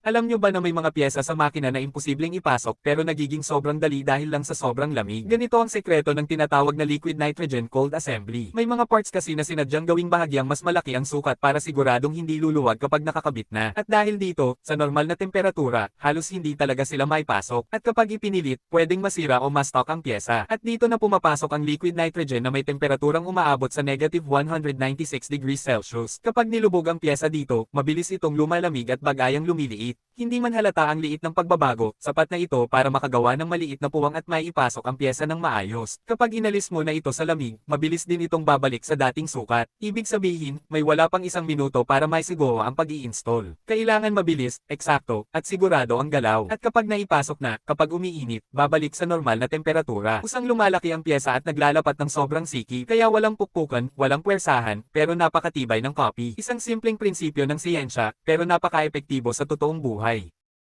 Alam nyo ba na may mga piyesa sa makina na imposibleng ipasok pero nagiging sobrang dali dahil lang sa sobrang lamig? Ganito ang sekreto ng tinatawag na liquid nitrogen cold assembly. May mga parts kasi na sinadyang gawing bahagyang mas malaki ang sukat para siguradong hindi luluwag kapag nakakabit na. At dahil dito, sa normal na temperatura, halos hindi talaga sila maipasok. At kapag ipinilit, pwedeng masira o ma-stuck ang piyesa. At dito na pumapasok ang liquid nitrogen na may temperaturang umaabot sa negative 196 degrees Celsius. Kapag nilubog ang piyesa dito, mabilis itong lumalamig at bagayang lumiliit. Hindi man halata ang liit ng pagbabago, sapat na ito para makagawa ng maliit na puwang at maipasok ang piyesa ng maayos. Kapag inalis mo na ito sa lamig, mabilis din itong babalik sa dating sukat. Ibig sabihin, may wala pang 1 minuto para maisiguro ang pag-i-install. Kailangan mabilis, eksakto, at sigurado ang galaw. At kapag naipasok na, kapag umiinit, babalik sa normal na temperatura. Usang lumalaki ang piyesa at naglalapat ng sobrang siki, kaya walang pukpukan, walang puwersahan, pero napakatibay ng copy. Isang simpleng prinsipyo ng siyensya, pero napaka-epektibo sa totoong buhay.